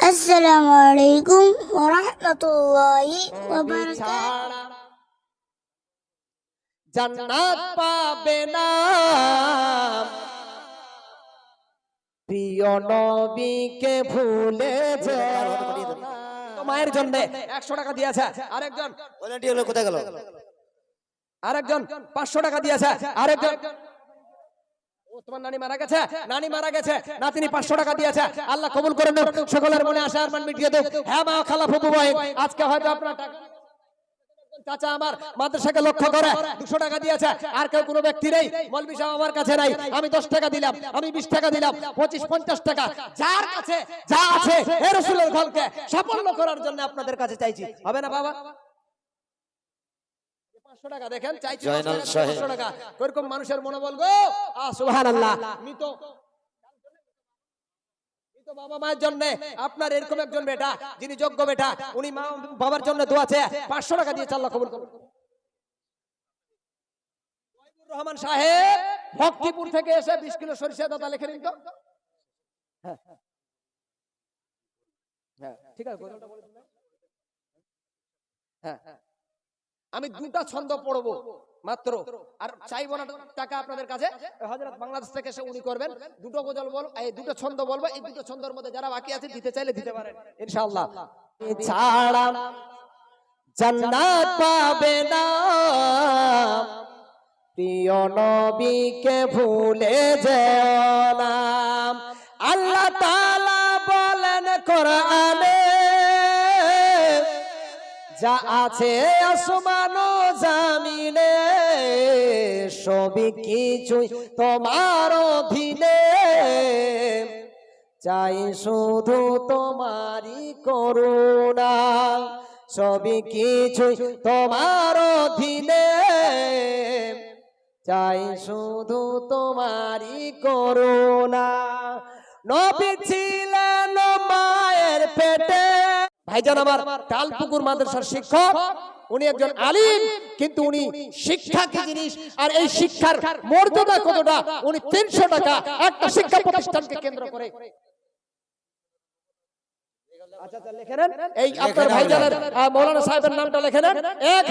আসসালামু আলাইকুম ওয়া রাহমাতুল্লাহি ওয়া বারাকাতুহু। জান্নাত পাবে না প্রিয় নবীকে ভুলে যেও না। তো মায়ের জন্য 100 টাকা দিয়েছে, আরেকজন ভলান্টিয়ার কোথায় গেল? আরেকজন 500 টাকা দিয়েছে, আরেকজন তোমার নানি মারা গেছে, নানি মারা গেছে, নাতিনি 500 টাকা দিয়েছে। আল্লাহ কবুল করে নাও, সকলের মনে আশা আরমান মিটিয়ে দাও। হ্যাঁ মা, খালা, ফুপু, ভাই, আজকে হয়তো আপনার টাকা চাচা আমার মাদ্রাসাকে লক্ষ্য করে 200 টাকা দিয়েছে। আর কেউ কোনো ব্যক্তি নেই, মৌলভী সাহেব আমার কাছে নাই, আমি 10 টাকা দিলাম, আমি 20 টাকা দিলাম, 25-50 টাকা, যার কাছে যা আছে এ রাসূলের ঘরকে সাফল্য করার জন্য আপনাদের কাছে চাইছি। হবে না বাবা? 500 টাকা দেখেন চাইছি, 500 টাকা। এরকম মানুষের মনোবল গো, সুবহানাল্লাহ। মৃত বাবা মায়ের জন্য আপনার এরকম একজন বেটা, যিনি যোগ্য বেটা, উনি মা বাবার জন্য দোয়া চেয়ে 500 টাকা দিয়ে আল্লাহ কবুল করুন। রহমান সাহেব ভক্তিপুর থেকে এসে 20 কিলো সরিষা দাদা লিখে নিন তো। হ্যাঁ হ্যাঁ ঠিক আছে, গজলটা বলে দিন। হ্যাঁ, আমি দুটা ছন্দ পড়বো মাত্র, আর চাইবো না টাকা আপনাদের কাছে। হযরত বাংলাদেশ থেকে এসে উনি করবেন, দুটো গজল বলবো, এই দুটো ছন্দ বলবো, এই দুটো ছন্দের মধ্যে যারা বাকি আছে দিতে চাইলে দিতে পারেন ইনশাআল্লাহ। ছাড়া জান্নাত পাবে না প্রিয় নবীকে ভুলে যেও না। আল্লাহ তাআলা বলেন কোরআনে, যা আছে আসমান ও জমিনে সবই কিছুই তোমার অধীনে, চাই শুধু তোমারই করুণা, সবই কিছুই তোমার অধীনে, চাই শুধু তোমারই করুণা। নবী ছিলেন মায়ের পেটে, ভাইজান আমার তালপুকুর মাদ্রাসার শিক্ষক, উনি একজন আলিম, কিন্তু উনি শিক্ষা কি জিনিস আর এই শিক্ষার মর্যাদা কতটা, উনি 300 টাকা একটা শিক্ষা প্রতিষ্ঠানকে কেন্দ্র করে। আচ্ছা লিখে নেন, এই আপনার ভাইজানের মাওলানা সাহেবের নামটা লিখে নেন।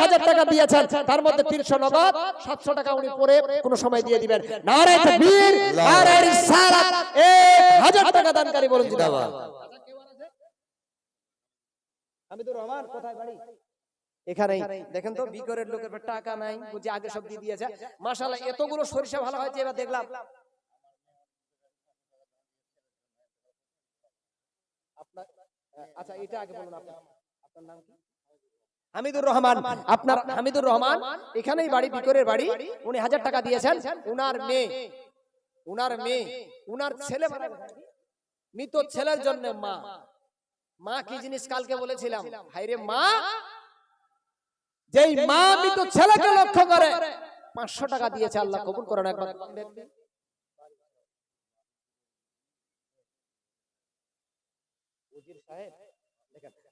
1000 টাকা দিয়েছেন, তার মধ্যে 300 নগদ, 700 টাকা উনি পরে কোন সময় দিয়ে দিবেন। নারে তাকবীর, নারে রিসালাত, 1000 টাকা দানকারী বলুন জিন্দাবাদ। হামিদুর রহমান কোথায় বাড়ি? এখানেই। দেখেন তো বিকরের লোকের টাকা নাই, বুঝি আগে সব দিয়ে দিয়েছে। মাশাআল্লাহ এতগুলো সরিষা ভালো হয়েছে, এবার দেখলাম। আপনার আচ্ছা এটা আগে বলুন, আপনার নাম কি? হামিদুর রহমান। আপনার হামিদুর রহমান এখানেই বাড়ি, বিকরের বাড়ি। উনি 1000 টাকা দিয়েছেন। উনার মেয়ে, উনার ছেলে মারা গেছে, মৃত ছেলের জন্য মা কি জিনিস কালকে বলেছিলাম, ভাইরে মা, যেই মা মৃত ছেলেকে লক্ষ্য করে 500 টাকা দিয়েছে। আল্লাহ কবুল করুন। একবার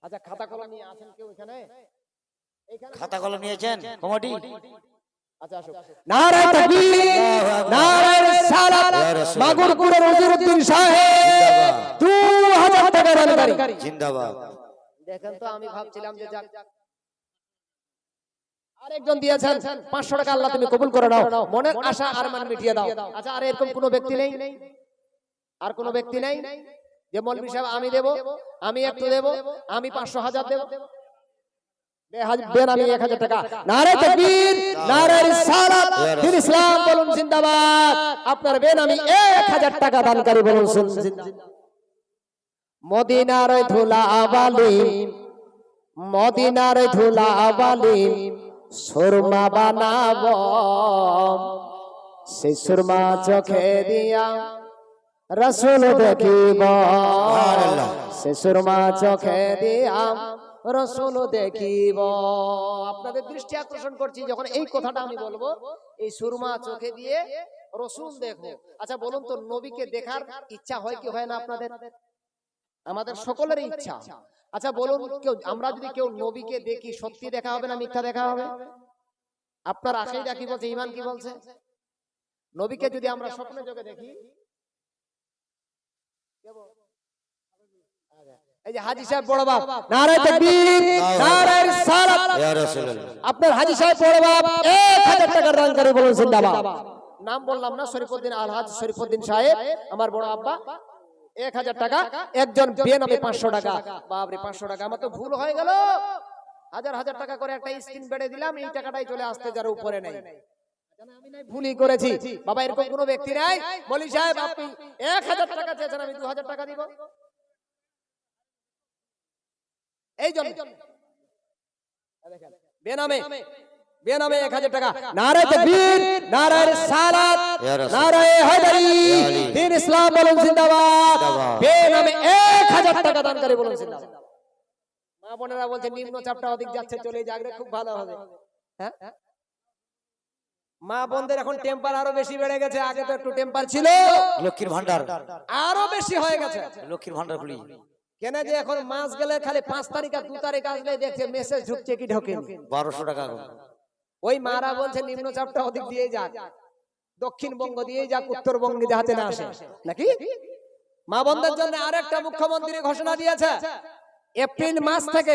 আচ্ছা খাতা কলম নিয়ে আছেন কেউ এখানে? খাতা কলম নিয়েছেন কমিটি? আচ্ছা আসো। নারে তাকবীর, নারে রিসালাত, মাগুরপুরের নজরুদ্দিন সাহেব 2000 টাকা দানকারী জিন্দাবাদ। দেখেন তো, আমি ভাবছিলাম যে যাক, আরেকজন দিয়েছেন 500 টাকা, আল্লাহ তুমি কবুল করে নাও, মনের আশা আরমান মিটিয়ে দাও। আচ্ছা আর এরকম কোনো ব্যক্তি নেই? আর কোনো ব্যক্তি নেই যে মৌলভী সাহেব আমি দেব, আমি একটু দেব, আমি 500,000 দেব, দেন আমি 1000 টাকা। নারে তাকবীর, নারে রিসালাত, দিন ইসলাম বলুন জিন্দাবাদ। আপনার বেন আমি 1000 টাকা দানকারী বলুন জিন্দাবাদ। মদিনার ধুলা বালি, মদিনার ধুলা বালি সুরমা বানাবো, সেই সুরমা চোখে দিয়া রাসূল দেখিব, সেই সুরমা চোখে দিয়া রাসূল দেখিব। আপনাদের দৃষ্টি আকর্ষণ করছি, যখন এই কথাটা আমি বলবো, এই সুরমা চোখে দিয়ে রাসূল দেখবো। আচ্ছা বলুন তো, নবীকে দেখার ইচ্ছা হয় কি হয় না আপনাদের? আমাদের সকলের ইচ্ছা। আচ্ছা বলুন, আমরা যদি কেউ নবীকে দেখি, সত্যি দেখা হবে না মিথ্যা দেখা হবে? আপনার আকীদা কি বলছে, ঈমান কি বলছে? নবীকে যদি আমরা স্বপ্নে যোগে দেখি, এই যে হাজী সাহেব বড় বাপ, নারায়ে তাকবীর, নারায়ে রিসালাত। ইয়া রাসূলুল্লাহ। আপনার হাজী সাহেব বড় বাপ 1000 টাকার দান করে বলুন জিন্দাবাদ। নাম বললাম না, শরীফউদ্দিন আলহাজ শরীফউদ্দিন সাহেব, আমার বড় আব্বা। 1000 টাকা, একজন বেনামে 500 টাকা। বাপরে 500 টাকা, আমার তো ভুল হয়ে গেল। হাজার হাজার টাকা করে একটা স্ক্রিন বেড়ে দিলাম, এই টাকাটাই চলে আসতে যারা উপরে নেই। আমি নাই ভুলই করেছি বাবা, এরকম কোনো ব্যক্তি নাই। মৌলভী সাহেব আপনি 1000 টাকা চেয়েছেন, আমি 2000 টাকা দিব। এই জন্য বেনামে বেনামে 1000 টাকা। নারায়ে তাকবীর, নারায়ে রিসালাত, নারায়ে হায়দারি, দ্বীন ইসলাম বলুন জিন্দাবাদ। বেনামে 1000 টাকা দান করে বলুন জিন্দাবাদ। মা বোনেরা বলছে নিম্ন চাপটা অধিক যাচ্ছে, চলে যাগরে খুব ভালো হবে। হ্যাঁ, মা বোনদের এখন টেম্পার আরো বেশি বেড়ে গেছে, আগে তো একটু টেম্পার ছিল, লক্ষ্মীর ভান্ডার আরো বেশি হয়ে গেছে। লক্ষ্মীর ভান্ডার খুলি কেন যে এখন মাস গেলে খালি 5 তারিখ আর 2 তারিখ আসলে দেখছে মেসেজ ঢুকছে কি ঢোকে। 1200 টাকা এখন। ওই মারা বলছে নিম্নচাপটা ওদিক দিয়ে যাক, দক্ষিণবঙ্গ দিয়ে যাক, উত্তরবঙ্গে যাতে না আসে নাকি। মা বোনদের জন্য আরেকটা মুখ্যমন্ত্রী ঘোষণা দিয়েছে, এপ্রিল মাস থেকে,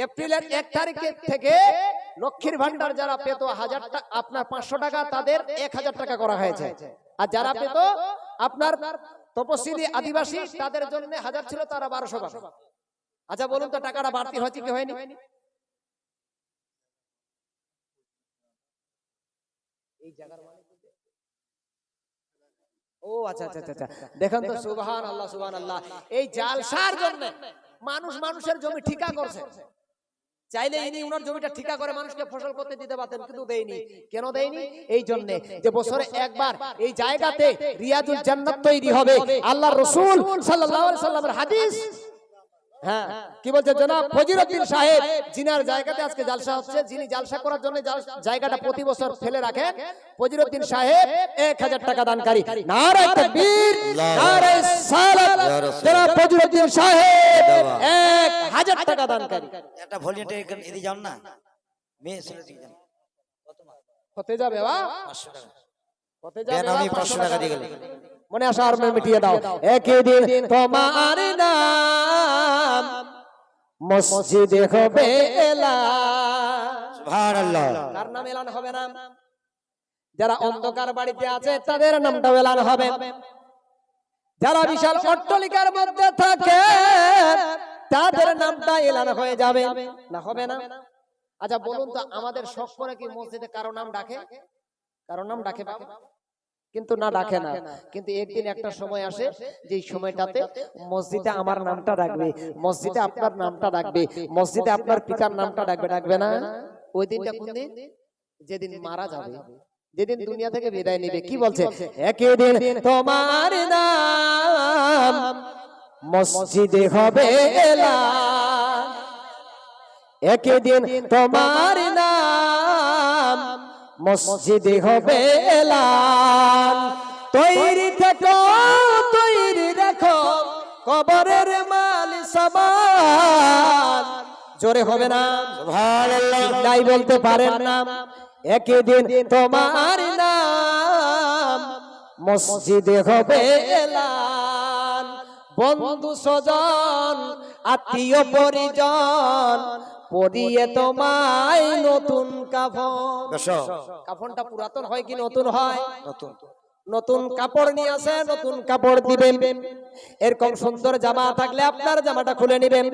এপ্রিলের 1 তারিখ থেকে লক্ষ্মীর ভান্ডার যারা পেত 1000 টাকা, আপনার 500 টাকা, তাদের 1000 টাকা করা হয়েছে। আর যারা পেত আপনার তপশিলি আদিবাসী, তাদের জন্য 1000 ছিল, তারা 1200 পাবে। আচ্ছা বলুন তো টাকাটা বাড়তি হয়েছে কি হয়নি? এই জায়গার ও আচ্ছা আচ্ছা আচ্ছা, দেখেন তো, সুবহানাল্লাহ সুবহানাল্লাহ। এই জালসার জন্য মানুষ মানুষের জমি ঠিকা করছে। চাইলে ইনি উনার জমিটা ঠিকা করে মানুষকে ফসল করতে দিতে পারতেন, কিন্তু দেয়নি। কেন দেয়নি? এই জন্য যে বছরে একবার এই জায়গাতে রিয়াজুল জান্নাত তৈরি হবে। আল্লাহর রাসূল সাল্লাল্লাহু আলাইহি সাল্লামের হাদিস। হ্যাঁ, কি বলছে জনাব ফজিলউদ্দিন সাহেব, জিনার জায়গাতে আজকে জালসা হচ্ছে, যিনি জালসা করার জন্য জায়গাটা প্রতি বছর ফেলে রাখেন, ফজিলউদ্দিন সাহেব 1000 টাকা দানকারী। নারায়ে তাকবীর, নারায়ে সালাত, জনাব ফজিলউদ্দিন সাহেব 1000 টাকা দানকারী। একটা ভলেন্টিয়ার এদিকে যান না, মেয়ে ছেলে দিকে যান। হতে যাবে বা 500 টাকা হতে যাবে আমি 500 টাকা দিয়ে গেল। মনে আসা আর মিটিয়ে দাও। একই দিন তোমার নাম মসজিদে হবে এলান। সুবহানাল্লাহ। কার নাম এলান হবে না? যারা অন্ধকার বাড়িতে আছে তাদের নামটা এলান হবে। যারা বিশাল অট্টালিকার মধ্যে থাকে তাদের নামটা এলান হয়ে যাবে, না হবে না? আচ্ছা বলুন তো, আমাদের শখ করে কি মসজিদে কারো নাম ডাকে? কারো নাম ডাকে বাবা? কিন্তু না, ডাকে না। কিন্তু একদিন একটা সময় আসে, যে সময়টাতে মসজিদে আমার নামটা ডাকবে, মসজিদে আপনার নামটা ডাকবে, মসজিদে আপনার পিতার নামটা ডাকবে, ডাকবে না? ওই দিনটা কোন দিন? যেদিন মারা যাবে, যেদিন দুনিয়া থেকে বিদায় নেবে। কি বলছে? একই দিন তোমার নাম মসজিদে হবে এলান। একই দিন তোমার নাম মসজিদে হবে এলান। তৈরি থেকো, তৈরি রাখো, কবরের মাল সামান। জোরে হবে না? সুবহানাল্লাহ। নাই বলতে পারেন না। একই দিন তোমার নাম মসজিদে হবে এলান। বন্ধু স্বজন আত্মীয় পরিজন পরিয়ে তোমায় নতুন কাফন। কাফনটা পুরাতন হয় কি নতুন হয়? নতুন। নতুন কাপড় নিয়ে আসে, নতুন কাপড় দিবেন। এরকম সুন্দর জামা থাকলে আপনার জামাটা খুলে নিবেন।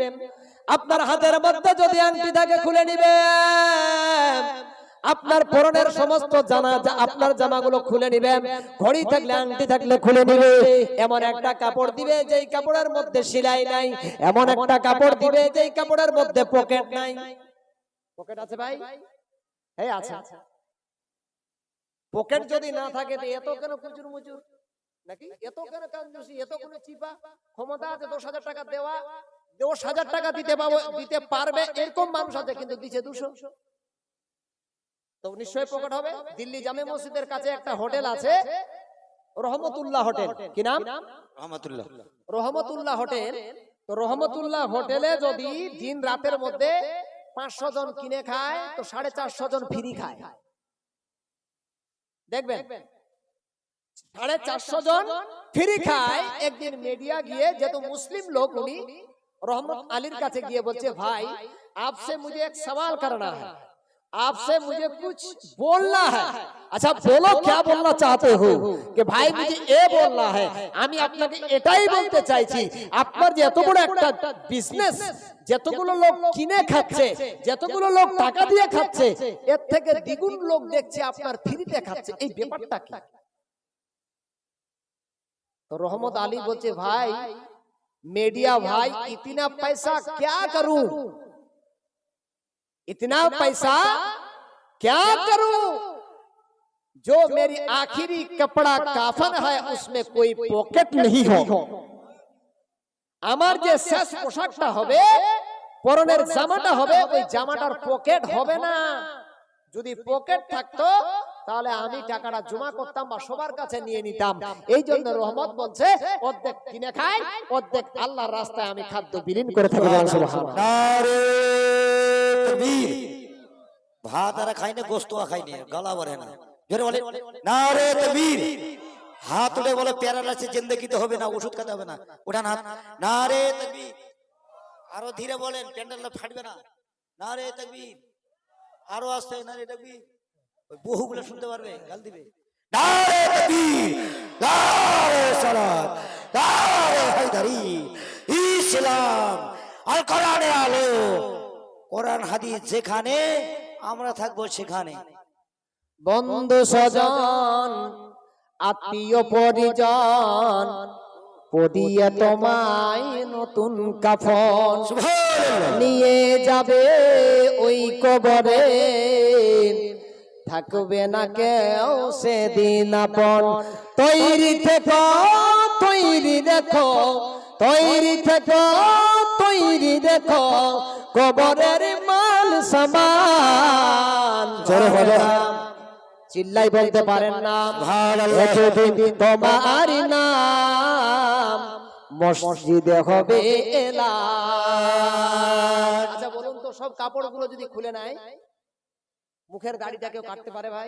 আপনার হাতের মধ্যে যদি আংটি থাকে খুলে নিবেন। আপনার পরনের সমস্ত আপনার জামাগুলো খুলে নিবেন। ঘড়ি থাকলে আংটি থাকলে খুলে নিবে। এমন একটা কাপড় দিবে যেই কাপড়ের মধ্যে সেলাই নাই। এমন একটা কাপড় দিবে যেই কাপড়ের মধ্যে পকেট নাই। পকেট আছে ভাই? এই আছে। পকেট যদি না থাকে তো এত কেন কুচুর মুচুর নাকি? এত কেন কাঞ্জুসি, এত কোন চিপা? ক্ষমতা আছে 10,000 টাকা দেওয়া, 10,000 টাকা দিতে পারবে এরকম মানুষ আছে, কিন্তু দিচ্ছে 200। তো নিশ্চয়ই পকেট হবে। দিল্লি জামে মসজিদের কাছে একটা হোটেল আছে, রহমতুল্লাহ হোটেল। কি নাম? রহমতুল্লাহ। রহমতুল্লাহ হোটেল। তো রহমতুল্লাহ হোটেলে যদি দিন রাতের মধ্যে 500 জন কিনে খায়, তো 450 জন ফ্রি খায়। দেখবেন 450 জন ফ্রি খায়। একদিন মিডিয়া গিয়ে যেহেতু মুসলিম লোক উনি रहमत अलीर काছে গিয়ে বলছে भाई आपसे मुझे एक सवाल करना है, आपसे मुझे कुछ बोलना है। अच्छा बोलो क्या बोलना चाहते हो? कि भाई मुझे ये बोलना है, আমি আপনাকে এটাই বলতে চাইছি আপনার যে এত বড় একটা বিজনেস, যতগুলো লোক কিনে খাচ্ছে, যতগুলো লোক টাকা দিয়ে খাচ্ছে, এর থেকে দ্বিগুণ লোক দেখছে আপনার ফ্রিতে খাচ্ছে, এই ব্যাপারটা কি? তো रहमत अली বলছে भाई मीडिया भाई इतना पैसा क्या करूं, इतना पैसा क्या करूं जो मेरी आखिरी कपड़ा काफन है उसमें कोई पॉकेट नहीं हो। আমার যে শেষ পোশাকটা হবে, পরনের জামাটা হবে, ওই জামাটার পকেট হবে না। যদি পকেট থাকতো তাহলে আমি টাকাটা জমা করতাম বা সবার কাছে নিয়ে নিতাম। এই জন্য রহমত বলছে অর্ধেক কিনে খাই, অর্ধেক আল্লাহর রাস্তায় আমি খাদ্য বিলীন করে থাকি। সুবহানাল্লাহ। নারে তাকবীর। ভাত আর খাই না, গোশত খাই না, গলা ভরে না। জোরে বলে নারে তাকবীর। হাত উঠে বলে প্যারালাইসিস জিন্দেগিতে হবে না, ওষুধ খেতে হবে না। উঠান হাত। নারে তাকবীর। আরো ধীরে বলেন, প্যান্ডেলটা ফাটবে না। নারে তাকবীর। আরো আসছে নারে তাকবীর। ওই বহুগুলো শুনতে পারবে, গাল দিবে। নারে তাকবীর, নারে সালাত, নারে হায়দারি। ইসলাম আল কোরআনের আলো, কোরআন হাদিস যেখানে আমরা থাকবো সেখানে। বন্ধু স্বজন আত্মীয় পরিজন পদিয়ে তোমায় নতুন কাফন নিয়ে যাবে ওই কবরে, থাকবে না কেউ সেদিন আপন। তৈরি থেকো, তৈরি দেখো, তৈরি থেকো, তৈরি দেখো, কবরের মাল সামান। জোরে বলো, চিল্লাই বলতে পারেন না। একদিন তোমার নাম মসজিদে হবে এলান। আচ্ছা বলুন তো, সব কাপড়গুলো যদি খুলে নেয়, মুখের দাড়িটা কেউ কাটতে পারে ভাই?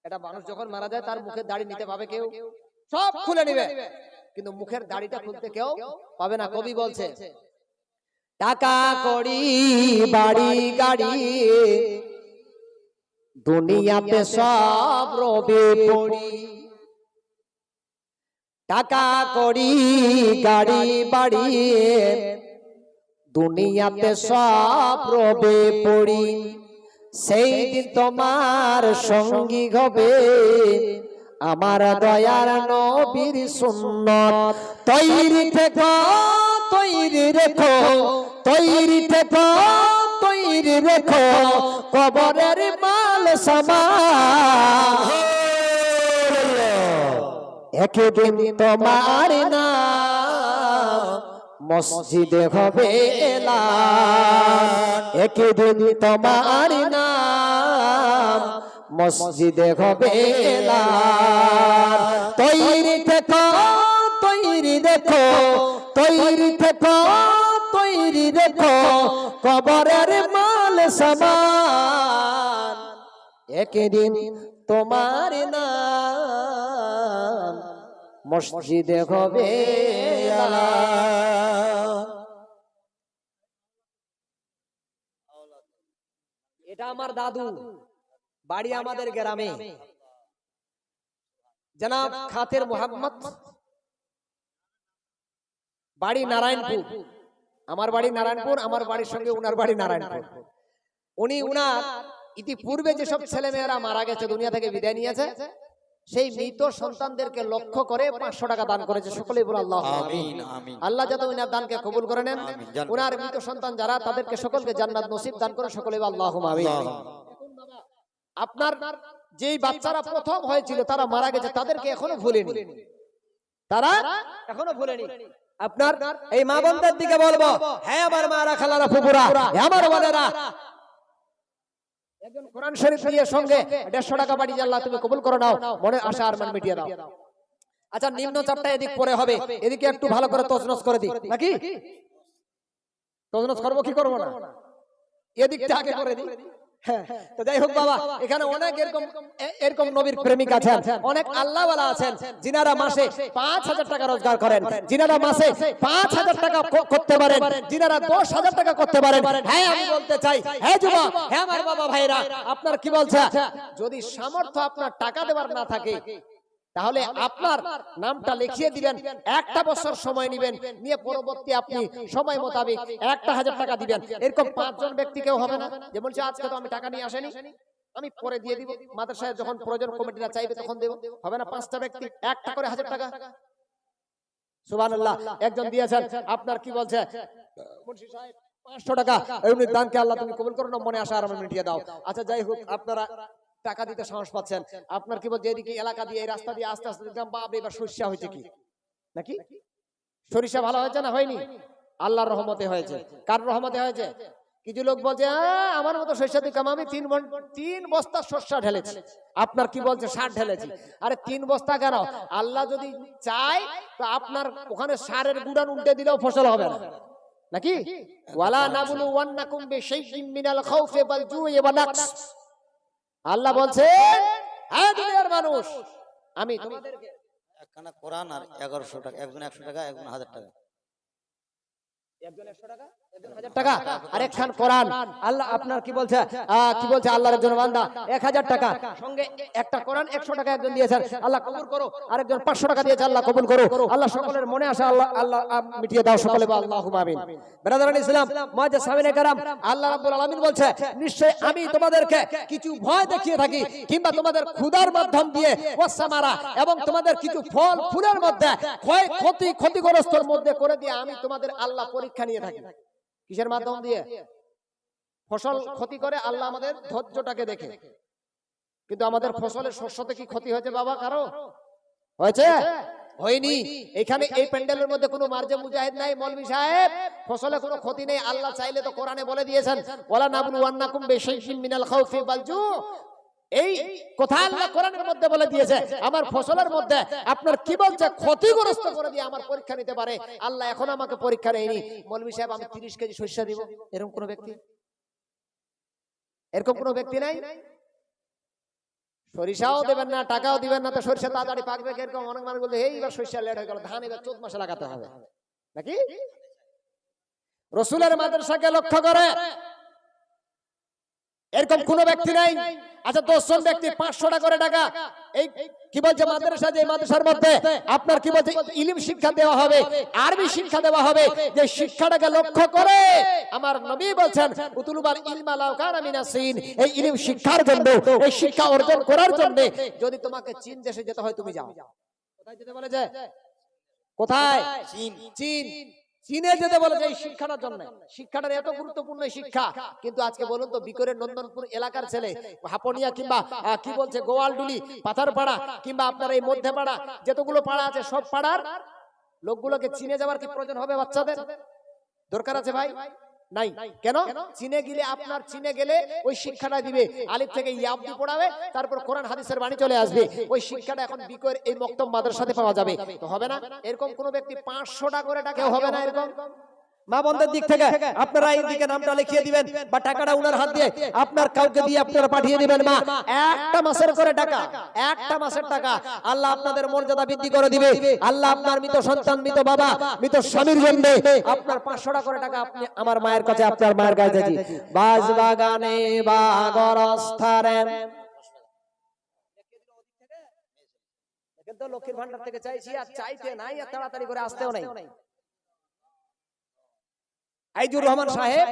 এটা মানুষ যখন মারা যায় তার মুখের দাড়ি নিতে পাবে কেউ? সব খুলে নিবে, কিন্তু মুখের দাড়িটা খুলতে কেউ পাবে না। কবি বলছে টাকা কড়ি বাড়ি গাড়ি দুনিয়াতে সব রবে পড়ি, টাকা কড়ি গাড়ি বাড়ি দুনিয়াতে সব রবে পড়ি, সেই দিন তোমার সঙ্গী হবে আমার দয়ার নবীর সুন্নত। তৈরি থেকো, তৈরি রেখো, তৈরি থেকো, তৈরি রেখো, কবরের মাল সামান। একদিন তোমার নাম মসজিদে হবে এলান, একদিন তোমার নাম মসজিদে হবে এলান। তৈরি থেকো, তৈরি দেখো, তৈরি থেকো, তৈরি দেখো, কবরের মাল সামান। একদিন তোমার নাম মসজিদে হবে এলান। এটা আমার দাদু, বাড়ি আমাদের গ্রামে, জনাব খাতের মোহাম্মদ, বাড়ি নারায়ণপুর। আমার বাড়ি নারায়ণপুর, আমার বাড়ির সঙ্গে উনার বাড়ি নারায়ণপুর। উনি উনার ইতিপূর্বে যেসব ছেলে মেয়েরা মারা গেছে, দুনিয়া থেকে বিদায় নিয়েছে, সেই মৃত সন্তানদেরকে লক্ষ্য করে 500 টাকা দান করেছে। সকলেই বলে আল্লাহ আমিন। আল্লাহ যাতে উনার দানকে কবুল করে নেন, উনার মৃত সন্তান যারা তাদেরকে সকলকে জান্নাত নসিব দান করে। সকলেই বলে আল্লাহুম্মা আমিন। আপনার যেই বাচ্চারা প্রথম হয়েছিল তারা মারা গেছে, তাদেরকে এখনো ভুলেনি, তারা এখনো ভুলেনি। আপনার এই মা বোনদের দিকে বলবো, হ্যাঁ আমার মারা খালারা ফুপুরা, আমার বোনেরা, একজন কোরআন শরীফ দিয়ে সঙ্গে 150 টাকা বাড়ি আল্লাহ তুমি কবুল করে নাও, মনের আশা আর মান মিটিয়ে দাও। আচ্ছা নিম্ন চাপটা এদিক পরে হবে, এদিকে একটু ভালো করে তছনছ করে দিই নাকি? তছনছ করবো কি করবো না? এদিকটা আগে করে দিই। হ্যাঁ, তো যাই হোক বাবা, এখানে অনেক এরকম নবীর প্রেমিক আছেন, অনেক আল্লাহওয়ালা আছেন, যিনারা মাসে 5,000 টাকা রোজগার করেন, যিনারা মাসে 5,000 টাকা করতে পারেন, যিনারা 10,000 টাকা করতে পারেন। হ্যাঁ, আমি বলতে চাই, হ্যাঁ যুবক, হ্যাঁ আমার বাবা ভাইরা, আপনার কি বলছে, যদি সামর্থ্য আপনার টাকা দেওয়ার না থাকে, তাহলে আপনার নামটা লিখিয়ে দিবেন, একটা বছর সময় নেবেন, নিয়ে পরবর্তী আপনি সময় মোতাবেক 1,000 টাকা দিবেন। এরকম 5 জন ব্যক্তি কেউ হবে না যে বলছে আজকে তো আমি টাকা নিয়ে আসেনি, আমি পরে দিয়ে দিব, মাদ্রাসায় যখন প্রয়োজন কমিটিরা চাইবে তখন দেব। হবে না 5টা ব্যক্তি একটা করে 1,000 টাকা? সুবহানাল্লাহ। একজন দিয়েছেন, আপনার কি বলছে, মুন্সি সাহেব 500 টাকা, এমনি দানকে আল্লাহ তুমি কবুল করো না, মনে আসা আর মিটিয়ে দাও। আচ্ছা যাই হোক, আপনারা টাকা দিতে সাহস পাচ্ছেন, আপনার কি বলছে, এদিকে এলাকা দিয়ে এই রাস্তা দিয়ে আস্তে আস্তে দেখলাম বাপ এবার সরিষা হয়েছে, কি নাকি সরিষা ভালো হয়েছে না হয়নি? আল্লাহর রহমতে হয়েছে। কার রহমতে হয়েছে? কিছু লোক বলছে আমার মতো সরিষা দিকাম আমি 3 বস্তা সরষা ঢেলেছি, আপনার কি বলছে 60 ঢেলেছি। আরে 3 বস্তা কেন? আল্লাহ যদি চায় তো আপনার ওখানে সারের গুড়ান উল্টে দিলেও ফসল হবে না, নাকি? ওয়ালা নাবুলু ওয়ান্নাকুম বিশাইইম মিনাল খাউফি ওয়াল জুই ওয়া নাকস। আল্লাহ বলছেন, হ্যাঁ দুনিয়ার মানুষ, আমি তোমাদেরকে একখানা কোরআন আর 1100 টাকা, একজন 100 টাকা, একজন 1000 টাকা, একজন 100 টাকা, একজন 1000 টাকা, আরেকখান কোরআন। আল্লাহ আপনার কি বলছে, কি বলছে, আল্লাহর একজন বান্দা 1000 টাকা, সঙ্গে একটা কোরআন 100 টাকা একজন দিয়েছেন, আল্লাহ কবুল করো। আরেকজন 500 টাকা দিয়েছে, আল্লাহ কবুল করো। আল্লাহ সকলের মনে আসা আল্লাহ মিটিয়ে দাও, সকলে বল আল্লাহুম্মা আমিন। ব্রাদারান ইসলাম, মুআজ্জাজ সামিনে কারাম, আল্লাহ রাব্বুল আলামিন বলছে, নিশ্চয় আমি তোমাদেরকে কিছু ভয় দেখিয়ে থাকি, কিংবা তোমাদের ক্ষুধার মাধ্যম দিয়ে ওয়াসামারা, এবং তোমাদের কিছু ফল ফুলের মধ্যে ক্ষতিগ্রস্তর মধ্যে করে দিয়ে আমি তোমাদের আল্লাহ পরীক্ষা নিয়ে থাকি। কিসের মাধ্যম দিয়ে? ফসল ক্ষতি করে আল্লাহ আমাদের ধৈর্যটাকে দেখে। কিন্তু আমাদের ফসলের শস্যতে কি ক্ষতি হয়েছে বাবা কারো? হয়েছে? হয়নি। এখানে এই প্যান্ডেলের মধ্যে কোনো মার্জে মুজাহিদ নাই, মৌলভী সাহেব, ফসলে কোনো ক্ষতি নেই। আল্লাহ চাইলে তো কোরআনে বলে দিয়েছেন, ওয়ালা নাবলুওয়ান্নাকুম বিশাইইম মিনাল খাউফি ওয়াল জু। এই কথা আল্লাহ কোরআনের মধ্যে বলে দিয়েছে, আমার ফসলের মধ্যে আপনার কি বলছে, ক্ষতিগ্রস্ত করে দিয়ে আমার পরীক্ষা নিতে পারে। আল্লাহ এখন আমাকে পরীক্ষা নেয়নি। মৌলভী সাহেব আমি 30 কেজি সরিষা দিব, এরকম কোন ব্যক্তি? এরকম কোন ব্যক্তি নাই। সরিষাও দেবেন না, টাকাও দিবেন না, তো সরিষা তাড়াতাড়ি পাকবে এরকম অনেক মানুষ বলছে, এই এবার সরিষা লেট হয়ে গেল, ধান এবার 14 মাসে লাগাতে হবে, নাকি? রাসূলের মাদ্রাসাকে লক্ষ্য করে এরকম কোন ব্যক্তি নাই। আচ্ছা 10 জন ব্যক্তি 500 টাকা করে টাকা, এই কি বলছে মাদ্রাসা, যে মাদ্রাসার মধ্যে আপনার কি বলছে ইলম শিক্ষা দেওয়া হবে, আরবি শিক্ষা দেওয়া হবে, যে শিক্ষাটাকে লক্ষ্য করে আমার নবী বলছেন, উতুলুবাল ইলমা লাউ কানা মিনাস সিন, এই ইলম শিক্ষার জন্য, এই শিক্ষা অর্জন করার জন্য যদি তোমাকে চীন দেশে যেতে হয় তুমি যাও। কোথায় যেতে বলেছে? কোথায়? চীন। চীন। চীনে যেতে বলেছে এই শিক্ষাটার জন্য। শিক্ষাটার এত গুরুত্বপূর্ণ শিক্ষা, কিন্তু আজকে বলুন তো বিকরের নন্দনপুর এলাকার ছেলে, হাপনিয়া কিংবা কি বলছে গোয়ালডুলি, পাথারপাড়া, কিংবা আপনার এই মধ্যপাড়া, যতগুলো পাড়া আছে সব পাড়ার লোকগুলোকে চীনে যাওয়ার কি প্রয়োজন হবে? বাচ্চাদের দরকার আছে ভাই? নাই। কেন? চীনে গেলে আপনার চীনে গেলে ওই শিক্ষাটা দিবে, আলিফ থেকে ইয়া অবধি পড়াবে, তারপর কোরআন হাদিসের বাণী চলে আসবে। ওই শিক্ষাটা এখন বিকর এই মক্তব মাদ্রাসাতে পাওয়া যাবে, তো হবে না? এরকম কোন ব্যক্তি 500 টাকা করে টাকা হবে না এরকম? মা বন্ধের দিক থেকে আপনারা এই দিকে নামটা লিখিয়ে দিবেন, বা টাকাটা উনার হাত দিয়ে আপনার কাউকে দিয়ে আপনারা পাঠিয়ে দিবেন। মা একটা মাসের করে টাকা, একটা মাসের টাকা, আল্লাহ আপনাদের মর্যাদা বৃদ্ধি করে দিবে। আল্লাহ আপনার মৃত সন্তান, মৃত বাবা, মৃত স্বামীর জন্য আপনার 500 টাকা করে টাকা আপনি আমার মায়ের কাছে, আপনার মায়ের কাছে যাচ্ছি। বাজ বাগানে বাগরস্থারে কিন্তু লক্ষ্মীর ভান্ডার থেকে চাইছি, আর চাইতে নাই, আর তাড়াতাড়ি করে আসতেও নাই। আইজুর রহমান সাহেব,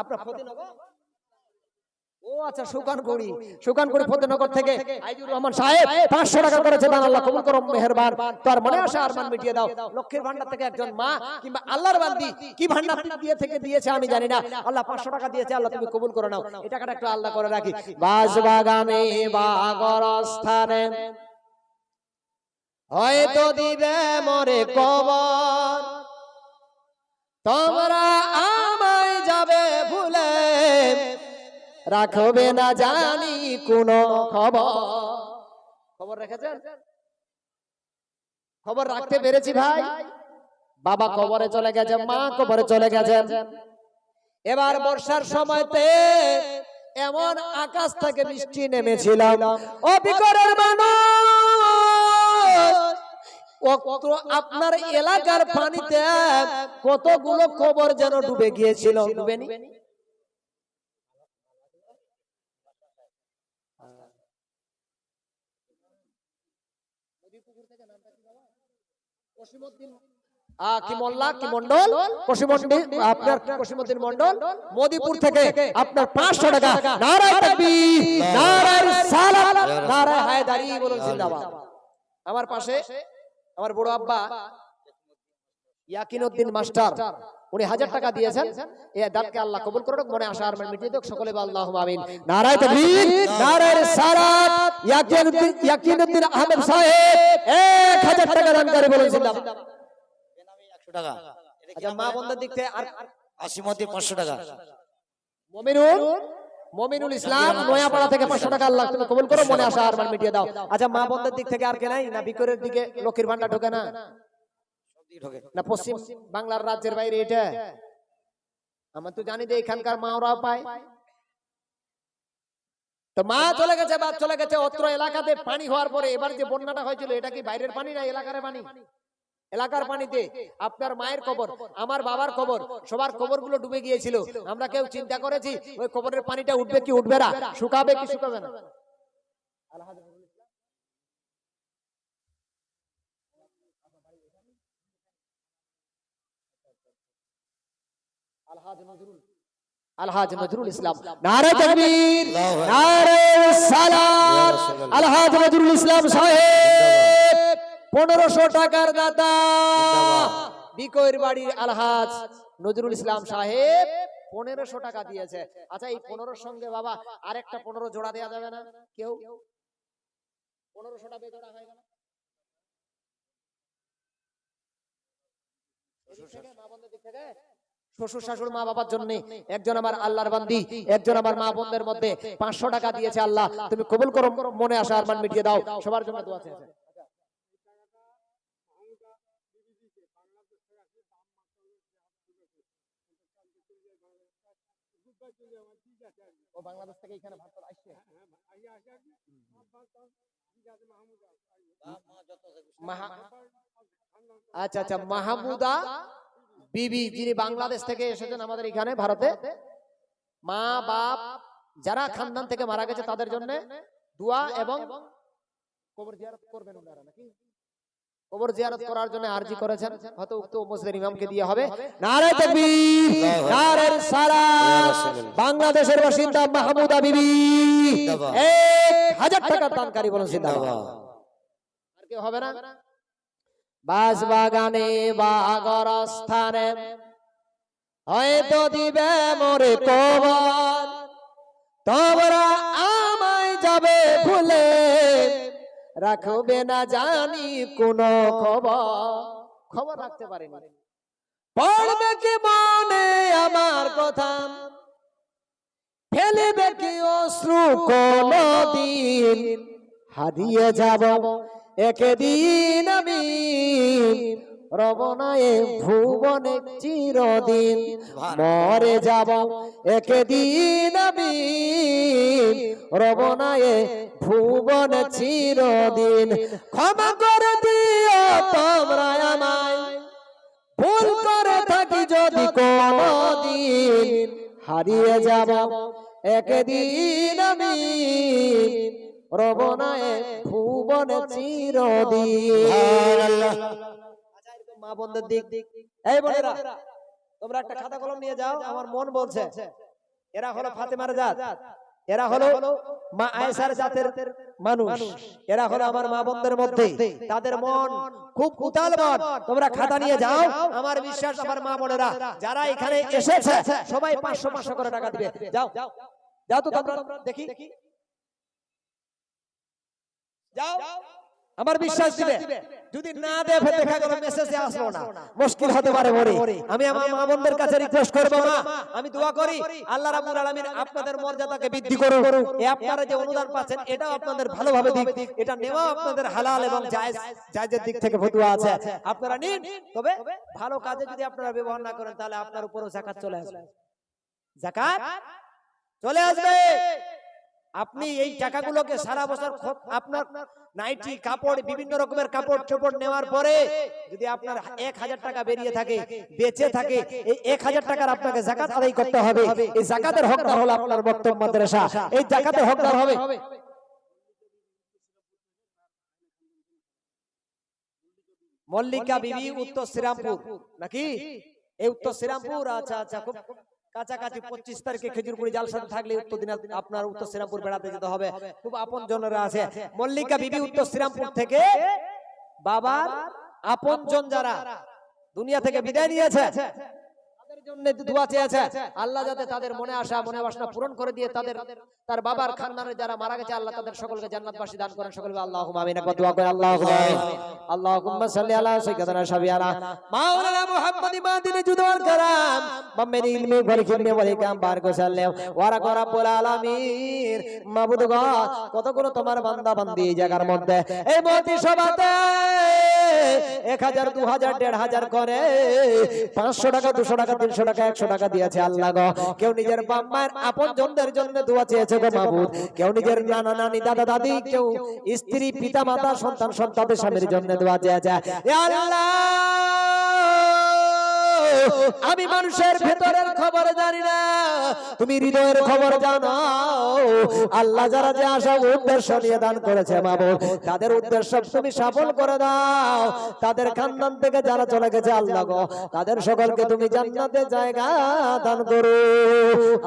আপনার ফতেনগর, ও আচ্ছা সুকানকুড়ি ফতেনগর থেকে আইজুর রহমান সাহেব 500 টাকা করেছে দান, আল্লাহ কবুল করো মেহেরবান। তার মনে আসা আরমান মিটিয়ে দাও। লক্ষ্মীর ভান্ডার থেকে একজন মা কিংবা আল্লাহর বান্দি কি ভান্ডার দিয়ে থেকে দিয়েছে আমি জানি না, আল্লাহ 500 টাকা দিয়েছে, আল্লাহ তুমি কবুল করে নাও। এই টাকাটা একটু আল্লাহ করে রাখি। বাজবাগানে বাগরস্থানে হয়তো দিবে মরে কবর, তোমরা আমায় যাবে ভুলে, রাখবে না জানি কোন খবর রেখেছেন? খবর রাখতে পেরেছি ভাই। বাবা কবরে চলে গেছে, মা কবরে চলে গেছেন, এবার বর্ষার সময়তে এমন আকাশ থেকে বৃষ্টি নেমেছিল, ও বিকরের মানুষ, আপনার এলাকার পানিতে কতগুলো কবর যেন ডুবে গিয়েছিল, ডুবেনি? কি মোল্লা কি মন্ডল, আপনার কসিমউদ্দিন মন্ডল মোদিপুর থেকে আপনার 500 টাকা। নারায়ে তাকবীর, নারায়ে রিসালাত, নারায়ে হায়দারি, বলুন জিন্দাবাদ। আমার পাশে আমার বড় আব্বা ইয়াকিনউদ্দিন মাস্টার, উনি 1000 টাকা দিয়েছেন। এই দানকে আল্লাহ কবুল করুক, মনে আশা আর মিটিয়ে দিক, সকলে বল আল্লাহুম্মা আমিন। নারায়ে তাকবীর, নারায়ে রিসালাত। ইয়াকিনউদ্দিন আহমেদ সাহেব 1000 টাকা দান করে, বলুন জিন্দাবাদ। টাকা। আচ্ছা, মা বোনদের দিক থেকে আর আসিমতি 500 টাকা। মমিনুল ইসলাম নয়াপাড়া থেকে 500 টাকা, আল্লাহ তুমি কবুল করো, মনে আশা আর মান মিটিয়ে দাও। আচ্ছা, মা বোনদের দিক থেকে আর কে নাই? না বিকরের দিকে লক্ষ্মীর ভান্ডার ঢোকে না? না পশ্চিম বাংলার রাজ্যের বাইরে এটা? আমরা তো জানি যে এখানকার মাওরাও পায়। তো মা চলে গেছে, বাদ চলে গেছে। অত্র এলাকাতে পানি হওয়ার পরে এবার যে বন্যাটা হয়েছিল, এটা কি বাইরের পানি না এলাকার পানি? এলাকার পানিতে আপনার মায়ের কবর, আমার বাবার কবর, সবার কবর গুলো ডুবে গিয়েছিল। আমরা কেউ চিন্তা করেছি ওই কবরের পানিটা উঠবে কি উঠবে না, শুকাবে কি শুকাবে না? আলহাজ নজরুল ইসলাম, নারায়ে তাকবীর, নারায়ে রিসালাত। আলহাজ নজরুল ইসলাম সাহেব 1500 টাকার দাতা, বিকয়ের বাড়ির আলহাজ নজরুল ইসলাম সাহেব 1500 টাকা দিয়েছে। আচ্ছা, এই 15 সঙ্গে বাবা আরেকটা 15 জোড়া দেয়া যাবে না? কেউ 1500 টাকা জোড়া হয়ে গেল। শ্বশুর শাশুড় মা বাবার জন্য একজন আমার আল্লাহর বান্দি, একজন আমার মা বোনদের মধ্যে 500 টাকা দিয়েছে। আল্লাহ তুমি কবুল করো, মনে আশা আর মান মিটিয়ে দাও। সবার জন্য দোয়া আছে। ও বাংলাদেশ থেকে এখানে ভাত আসছে। আচ্ছা আচ্ছা, মাহমুদা বিবি, যিনি বাংলাদেশ থেকে এসেছেন আমাদের এখানে ভারতে। মা বাপ যারা খানদান থেকে মারা গেছে তাদের জন্য দোয়া এবং কবর জিয়ারত করবেন ওনারা, নাকি কবর জিয়ারত করার জন্য আরজি করেছেন, হয়তো উক্ত মসজিদের ইমামকে দিয়ে হবে। নারায়ে তাকবীর, নারায়ে রিসালাত। বাংলাদেশের বাসিন্দা মাহমুদা বিবি 1000 টাকা দানকারী, বলুন জিন্দাবাদ। আর কেউ হবে না? বাস বাগানে বাগর স্থানে হয়তো দিবে মোরে কবর, তোমরা আমায় যাবে ভুলে, রাখবে না জানি কোন খবর রাখতে পারেনি। পড়বে কি মনে আমার কথা, ফেলবে কি অশ্রু কোনদিন, হারিয়ে যাব একদিন আমি, রবনায়ে ভুবনে চিরদিন, মরে যাব একদিন আমি, রবনায়ে ভুবনে চিরদিন। ক্ষমা করে দিও তোমরা আমায়, ভুল করে থাকি যদি কোনদিন, হারিয়ে যাব একদিন আমি, রবনায়ে ভুবনে চিরদিন। মা বোনদের দিক, এই বোনেরা তোমরা একটা খাতা কলম নিয়ে যাও। আমার মন বলছে এরা হলো ফাতেমার জাত, এরা হলো মা আয়েশার জাতের মানুষ, এরা হলো আমার মা বোনদের মধ্যে, তাদের মন খুব উতাল মন। তোমরা খাতা নিয়ে যাও। আমার বিশ্বাস আমার মা বোনেরা যারা এখানে এসেছে সবাই 500 করে টাকা দিবে। যাও যাও তো তোমরা, দেখি যাও, আমার বিশ্বাস দিবে। যদি না দেবে দেখা গেল মেসেজে আসলো না, মুশকিল হতে পারে। আমি আমার মা বোনদের কাছে রিকোয়েস্ট করব, মা আমি দোয়া করি আল্লাহ রাব্বুল আলামিন আপনাদের মর্যাদাকে বৃদ্ধি করুন। এই আপনারা যে অনুদান পাচ্ছেন এটাও আপনাদের ভালোভাবে দিক, এটা নেওয়া আপনাদের হালাল এবং জায়েজের দিক থেকে ফতোয়া আছে, আপনারা নিন। তবে ভালো কাজে যদি আপনারা ব্যবহার না করেন তাহলে আপনার উপরও যাকাত চলে আসবে। যাকাত চলে আসবে। আপনি এই টাকাগুলোকে সারা বছর আপনার নাইটি কাপড় বিভিন্ন রকমের কাপড় চোপড় নেওয়ার পরে যদি আপনার 1000 টাকা বেরিয়ে থাকে বেঁচে থাকে, এই 1000 টাকার আপনাকে যাকাত আদায় করতে হবে। এই যাকাতের হকদার হলো আপনার বক্তব্য মাদ্রাসা, এই যাকাতের হকদার হবে। মল্লিকা বিবি উত্তর শ্রীরামপুর নাকি? এই উত্তর শ্রীরামপুর, আচ্ছা আচ্ছা, খুব কাছাকাছি। 25 তারিখে খেজুরপুরি জালসাতে থাকলে উত্তর দিনা আপনার উত্তর শ্রীরামপুর বেড়াতে যেতে হবে। খুব আপন জনেরা আছে। মল্লিকা বিবি উত্তর শ্রীরামপুর থেকে বাবার আপন জন যারা দুনিয়া থেকে বিদায় নিয়েছে তাদের জন্য দোয়া চেয়েছে আল্লাহ যাতে তাদের মনে আশা মনে বাসনা পূরণ করে দিয়ে তার বাবার খানদানে যারা মারা গেছে আল্লাহ তাদের সকলকে জান্নাতবাসী দান করেন। সকলকে আল্লাহুম্মা আমিন করে দোয়া করেন। আল্লাহুম্মা আমিন। আল্লাহুম্মা সাল্লি আলা সাইয়্যিদিনা শাফিআনা মাওলানা মুহাম্মাদি মাদিনী জুদুল কারাম মামিন ইলমি ওয়াল হিকমি ওয়াল হিকাম বারক সাল্লাম ওয়া রাকা রাব্বুল আলামিন। মাবুদ গো, কতগুলো তোমার বান্দা বান্দি এই জায়গার মধ্যে এই মতি সভাতে 1000 2000 1500 করে 500 টাকা 200 টাকা 300 টাকা 100 টাকা দিয়েছে আল্লাহ গো। কেউ নিজের বাপ মায়ের আপন জনদের জন্য দোয়া চেয়েছে গো মাবুদ, কেউ নিজের নানা নানি দাদা দাদি, কেউ স্ত্রী পিতা মাতা সন্তান সন্ততি স্বামীর জন্য দোয়া চেয়েছে। ইয়া আল্লাহ, আমি মানুষের ভেতরের খবর জানি না, তুমি হৃদয়ের খবর জানো আল্লাহ। যারা যে আশা উদ্দেশ্য নিয়ে দান করেছে মাবুদ, তাদের উদ্দেশ্য তুমি সফল করে দাও। তাদের খানদান থেকে যারা চলে গেছে আল্লাহ গো, তাদের সকলকে তুমি জান্নাতে জায়গা দান করো।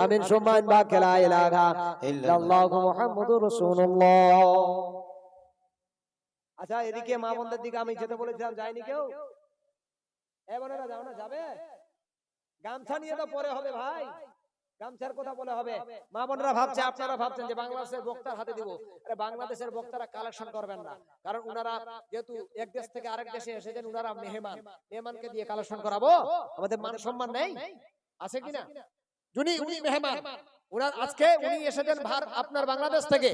আমিন সুম্মা আমিন। বা লা ইলাহা ইল্লাল্লাহু মুহাম্মাদুর রাসূলুল্লাহ। আচ্ছা, এদিকে মা বোনদের দিকে আমি যেতে বলেছিলাম, যায়নি কেউ? বোনেরা যাও না, যাবে? গামছা নিয়ে তো পরে হবে ভাই, গামছার কথা বলে হবে। মা বোনরা ভাবছে, আপনারা ভাবছেন যে বাংলাদেশের বক্তার হাতে দিব। আরে বাংলাদেশের বক্তারা কালেকশন করবেন না, কারণ উনারা যেহেতু এক দেশ থেকে আরেক দেশে এসেছেন, উনারা মেহমানকে দিয়ে কালেকশন করাবো। আমাদের মান সম্মান নেই আছে কিনা? উনি মেহমান, উনার আজকে উনি এসেছেন আপনার বাংলাদেশ থেকে।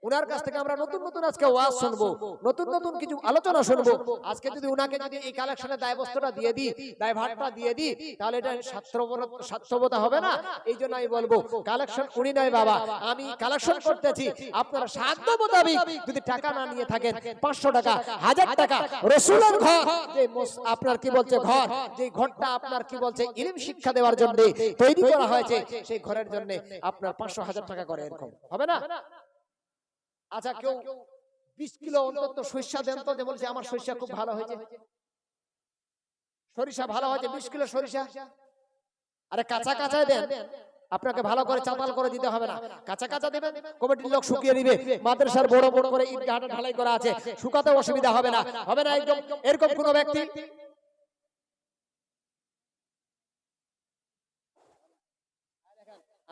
উনার কাছ থেকে আমরা নতুন নতুন আজকে ওয়াজ শুনবো, নতুন নতুন কিছু আলোচনা শুনবো। আজকে যদি উনাকে যদি এই কালেকশনের দায়বস্তটা দিয়ে দিই, দায়ভারটা দিয়ে দিই, তাহলে এটা স্বার্থবতা হবে না। এই জন্য আমি বলবো, কালেকশন উনি নয় বাবা, আমি কালেকশন করতেছি। আপনারা সাধ্য মোতাবেক যদি টাকা না নিয়ে থাকেন, 500 টাকা 1000 টাকা, রাসূলের ঘর যে আপনার কি বলছে ঘর, যে ঘরটা আপনার কি বলছে ইলম শিক্ষা দেওয়ার জন্য তৈরি করা হয়েছে, সেই ঘরের জন্য আপনার 500-1000 টাকা করে, এরকম হবে না? আচ্ছা, কেউ 20 কিলো অন্তত সরিষা দেন তো, যে বলছে আমার সরিষা খুব ভালো হয়েছে, সরিষা ভালো হয়েছে, 20 কিলো সরিষা। আরে কাঁচা কাঁচাই দেন, আপনাকে ভালো করে চাতাল করে দিতে হবে না, কাঁচা কাঁচা দেবেন। কমিটির লোক শুকিয়ে দিবে। মাদ্রাসার বড় বড় করে ইট গাঁটা ঢালাই করা আছে, শুকাতে অসুবিধা হবে না, হবে না? একদম এরকম কোন ব্যক্তি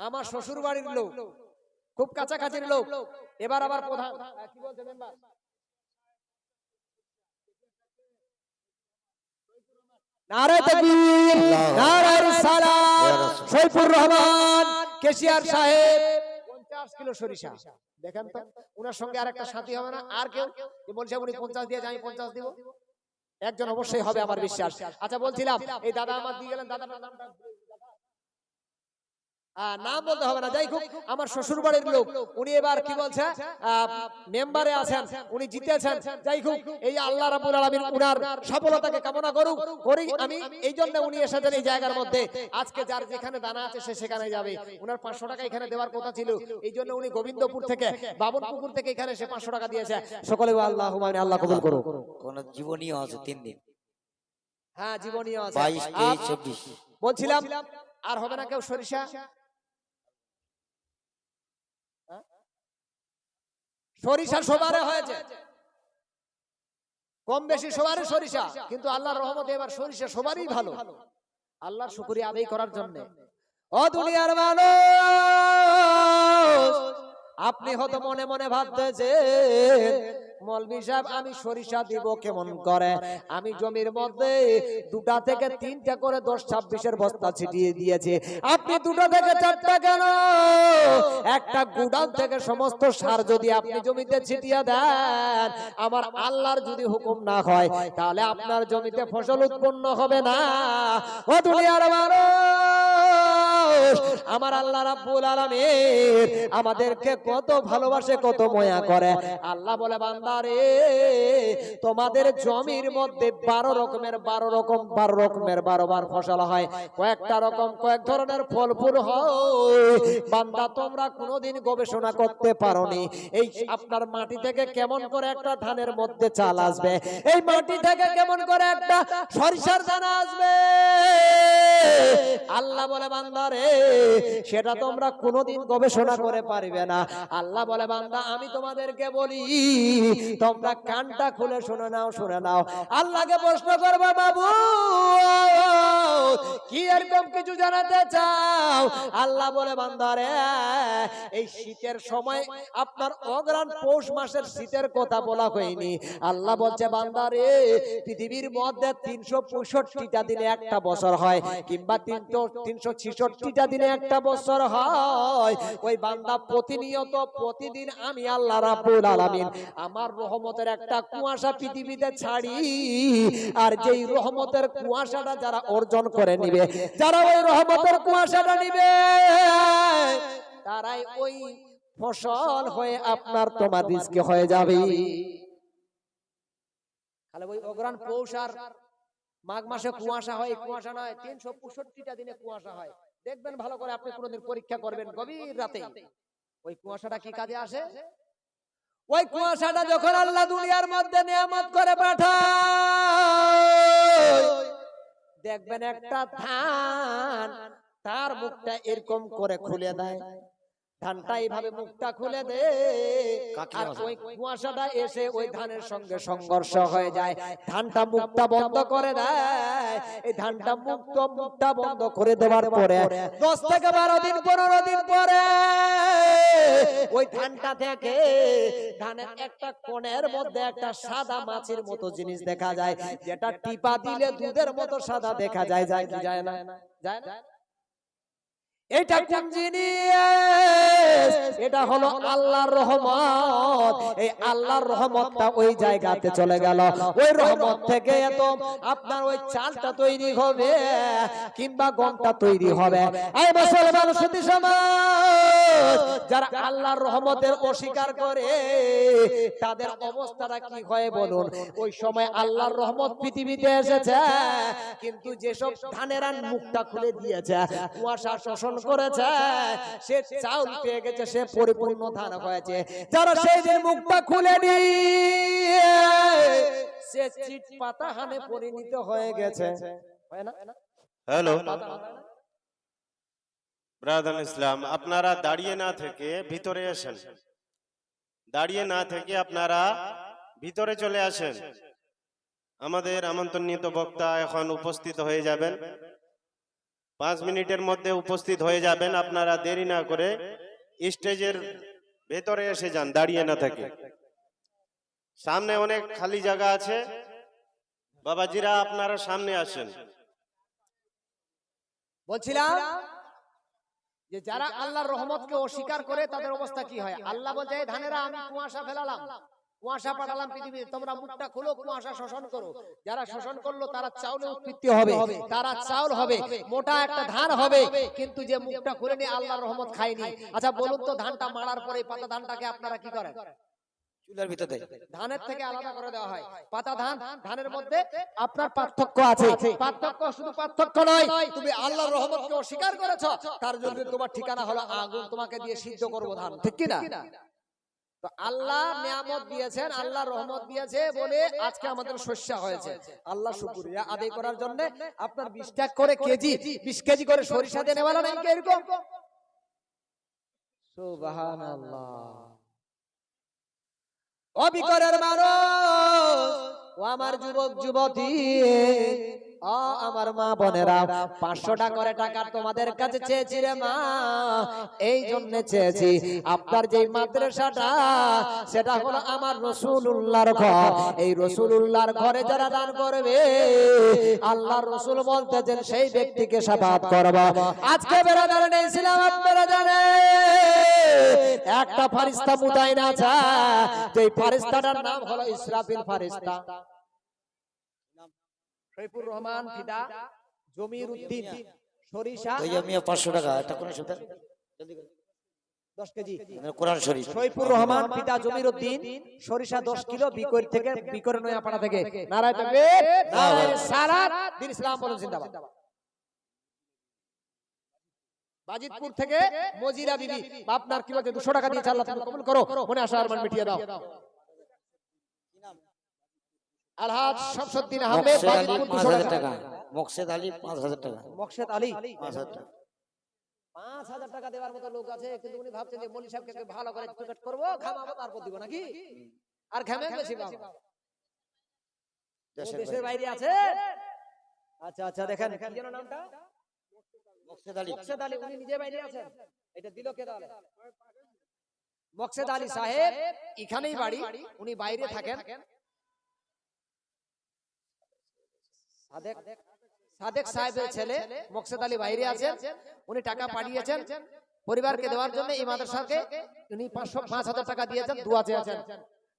আমার শ্বশুর বাড়ির লোক, খুব কাছাকাছির লোক, এবার আবার প্রধান কি বলছে মেম্বার, নারে তাকবীর, নারে রিসালাত, সৈফুর রহমান কেশিয়ার সাহেব 50 কিলো সরিষা। দেখেন তো, উনার সঙ্গে আরেকটা সাথী হবে না? আর কেউ যে বলছে উনি 50 দিয়ে, আমি 50 দিব, একজন অবশ্যই হবে আমার বিশ্বাস। আচ্ছা, বলছিলাম এই দাদা আমার দিয়ে গেলেন, দাদাটার নামটা নাম বলতে হবে না, যাই হোক আমার শ্বশুর বাড়ির লোক, উনি এবার কি বলছে মেম্বারে আছেন, উনি জিতেছেন। যাই হোক, এই আল্লাহ রাব্বুল আলামিন উনার সফলতাকে কামনা করুক করি আমি। এই জন্য উনি এসেছেন এই জায়গার মধ্যে। আজকে যার যেখানে দানা আছে সে সেখানে যাবে। উনার 500 টাকা এখানে দেওয়ার কথা ছিল, এই জন্য উনি গোবিন্দপুর থেকে, বাবনপুকুর থেকে এখানে সে 500 টাকা দিয়েছে। সকলে আল্লাহুম্মা আমিন। আল্লাহ কবুল করুক। কোন জীবনীয় আছে 3 দিন, হ্যাঁ জীবনীয় আছে 22 23 24। বলছিলাম আর হবে না কেউ সরিষা? সরিষা সবারে হয়েছে, কম বেশি সবারই সরিষা, কিন্তু আল্লাহর রহমতে এবার সরিষা সবারই ভালো। আল্লাহর শুকরিয়া আদায় করার জন্য ও দুনিয়ার মানুষ, আপনি হয়তো মনে মনে ভাবতেছেন মৌলভী সাহেব আমি সরিষা দিব কেমন করে? আমি জমির মধ্যে 2টা থেকে 3টা করে 10-26 বস্তা ছিটিয়ে দিয়েছি, আপনি 2টা থেকে 4টা কেন? একটা গুদাম থেকে সমস্ত সার যদি আপনি জমিতে ছিটিয়ে দেন, আমার আল্লাহর যদি হুকুম না হয়, তাহলে আপনার জমিতে ফসল উৎপন্ন হবে না। ও দুনিয়ার মানুষ, আমার আল্লাহ রাব্বুল আলামিন আমাদেরকে কত ভালোবাসে, কত মায়া করে। আল্লাহ বলে, বান্দারে তোমাদের জমির মধ্যে 12 রকমের 12 বার ফসল হয়, কয়েক ধরনের ফল ফুল হয়। বান্দা তোমরা কোনোদিন গবেষণা করতে পারোনি এই আপনার মাটি থেকে কেমন করে একটা ধানের মধ্যে চাল আসবে, এই মাটি থেকে কেমন করে একটা সরিষার দানা আসবে। আল্লাহ বলে, বান্দারে সেটা তোমরা কোনোদিন গবেষণা করে পারবে না। আল্লাহ বলে, বান্দা আমি তোমাদেরকে বলি, তোমরা কানটা খুলে শুনে নাও, শুনে নাও। আল্লাহকে প্রশ্ন করবা, বাবু কি এরকম কিছু জানাতে চাও? আল্লাহ বলে, বান্দারে এই শীতের সময় আপনার অগ্রাণ পৌষ মাসের শীতের কথা বলা হয়নি। আল্লাহ বলছে, বান্দারে পৃথিবীর মধ্যে 365টা দিনে একটা বছর হয়, কিংবা 366টা দিনে একটা বছর হয়। ওই বান্দা প্রতিনিয়ত প্রতিদিন আমি আল্লাহ রাব্বুল আলামিন আমার রহমতের একটা কুয়াশা পৃথিবীতে ছাড়ি, আর যেই রহমতের কুয়াশাটা যারা অর্জন করে নিবে, যারা ওই রহমতের কুয়াশাটা নিবে, তারাই ওই ফসল হয়ে আপনার তোমার রিজকে হয়ে যাবে। তাহলে ওই অগ্রাণ পৌষ আর মাঘ মাসে কুয়াশা হয়, কুয়াশা নয়, 365টা দিনে কুয়াশা হয়। দেখবেন ভালো করে, আপনি কোনোদিন পরীক্ষা করবেন গভীর রাতে, ওই কুয়াশাটা কি কাজে আসে? ওই কুয়াশাটা যখন আল্লাহ দুনিয়ার মধ্যে নিয়ামত করে পাঠায়, দেখবেন একটা ধান তার মুখটা এরকম করে খুলে দেয়, ধানটা এইভাবে মুখটা খুলে দে, আর ওই কুয়াশাটা এসে ওই ধানের সঙ্গে সংঘর্ষ হয়ে যায়, ধানটা মুখটা বন্ধ করে দেয়। এই ধানটা মুখটা বন্ধ করে দেওয়ার পরে 10 থেকে 12 দিন 15 দিন পরে ওই ধানটা থেকে ধানের একটা কোণের মধ্যে একটা সাদা মাছের মতো জিনিস দেখা যায়, যেটা টিপা দিলে দুধের মতো সাদা দেখা যায়। যায় কি যায় না? যায় না? এটা কোন জিনিস? এটা হলো আল্লাহর রহমত। এই আল্লাহর রহমতটা ওই জায়গাতে চলে গেল। ওই রহমত থেকে এত আপনার ওই চালটা তৈরি হবে, কিংবা গমটা তৈরি হবে। এই মুসলমান সুধী সমাজ, যারা আল্লাহর রহমতের অস্বীকার করে, তাদের অবস্থাটা কি হয় বলুন? ওই সময় আল্লাহর রহমত পৃথিবীতে এসেছে, কিন্তু যেসব ধানের মুখটা খুলে দিয়েছে, কুয়াশা শোষণ করেছে, সে চাউল পেয়ে গেছে, সে পরিপূর্ণ ধান হয়েছে। যারা সেই দিন মুখটা খুলে নিয়ে সে চিট পাতা হানে পরিণত হয়ে গেছে। হয় না? হ্যালো ব্রাদার ইসলাম, আপনারা দাঁড়িয়ে না থেকে ভিতরে আসেন, দাঁড়িয়ে না থেকে আপনারা ভিতরে চলে আসেন। আমাদের আমন্ত্রণীয় বক্তা এখন উপস্থিত হয়ে যাবেন, 5 মিনিটের মধ্যে উপস্থিত হয়ে যাবেন। আপনারা দেরি না করে স্টেজের ভেতরে এসে যান, দাঁড়িয়ে না থেকে। সামনে অনেক খালি জায়গা আছে, বাবাজিরা আপনারা সামনে আসেন। বলছিলাম যে যারা আল্লাহর রহমতকে অস্বীকার করে, তাদের অবস্থা কি হয়? আল্লাহ বলছে, ধানেরা আমি কুয়াশা ফেলালাম, কুয়াশা পাঠালাম পৃথিবীতে, তোমরা মুখটা খুলো, কুয়াশা শোষণ করো। যারা শোষণ করলো তারা চাউলে উৎপত্তি হবে, তারা চাউল হবে, মোটা একটা ধান হবে। কিন্তু যে মুখটা খুলে নিয়ে আল্লাহর রহমত খায়নি। আচ্ছা বলুন তো, ধানটা মারার পরে পাতা ধানটাকে আপনারা কি করেন? চুলার ভিতরে ধানের থেকে আলাদা করে দেওয়া হয়। পাতা ধান, ধানের মধ্যে আপনার পার্থক্য আছে। পার্থক্য শুধু পার্থক্য নয়, তুমি আল্লাহর রহমতকে অস্বীকার করেছো, তার জন্য তোমার ঠিকানা হলো আগুন, তোমাকে দিয়ে সিদ্ধ করবো ধান, ঠিক কি না? তো আল্লাহ নিয়ামত দিয়েছেন, আল্লাহ রহমত দিয়েছে বলে আজকে আমাদের শস্য হয়েছে। আল্লাহ শুকরিয়া আদায় করার জন্য আপনার 20 টাকা করে কেজি, 20 কেজি করে সরিষা দেনে वाला নাই এরকম? সুবহানাল্লাহ। অবিকরের মানুষ, ও আমার যুবক যুবতী, ও আমার মা বোনেরা, 500 টাকা করে টাকা তোমাদের কাছে চেয়েছি রে মা। এই জন্য চেয়েছি, আপনার যে মাদ্রাসাটা, সেটা হলো আমার রাসূলুল্লাহর ঘর। এই রাসূলুল্লাহর ঘরে যারা দান করবে, আল্লাহর রাসূল বলতেছেন সেই ব্যক্তিকে শাফাআত করব। আজকে বেরাদার নেইছিলাম, আপনারা জানেন একটা ফেরেশতা মুতায়েন আছে, যে ফেরেশতাটার নাম হলো ইসরাফিল ফেরেশতা। শরীফুর রহমান ফিদা জমির উদ্দিন সরিষা তো আমি 500 টাকা একটা কোন সুতা 10 কেজি। কোরআন শরীফ শৈফুর রহমান পিতা জমির উদ্দিন সরিষা 10 কিলো বিকর থেকে বিকর নয়াপাড়া থেকে। নারায়ে তাকবীর, নারায়ে রিসালাত, দিন ইসলাম বলুন জিন্দাবাদ। বাজিতপুর থেকে মজিরা বিবি, আপনার কি বলছে 200 টাকা দিয়ে আল্লাহ তুমি কবুল করো, মনে আশা আরমান মিটিয়ে দাও। আলহাজ শামসুদ্দিন আহমেদ বাজিতপুর 200 টাকা। মকসেদ আলী 5000 টাকা। মকসেদ আলী 5000 টাকা। 5000 টাকা দেওয়ার মতো লোক আছে, কিন্তু উনি ভাবছেন যে মনি সাহেবকে ভালো করে টিকেট করবো, খামাবো, তারপর দিব নাকি? আর ঘামে বেশি পাবো। দেশের বাইরে আছে। আচ্ছা আচ্ছা, দেখেন কি যেন নামটা? মকসেদ আলী। মকসেদ আলী, উনি নিজে বাইরে আছেন। এটা দিল কে দাও? মকসেদ আলী সাহেব এখানেই বাড়ি, উনি বাইরে থাকেন। সাদেক সাহেবের ছেলে মকসেদ আলী বাইরে আছেন, উনি টাকা পাঠিয়েছেন পরিবারকে দেওয়ার জন্য। এই মাদ্রাসাকে উনি 5000 টাকা দিয়েছেন, দোয়া চেয়েছেন।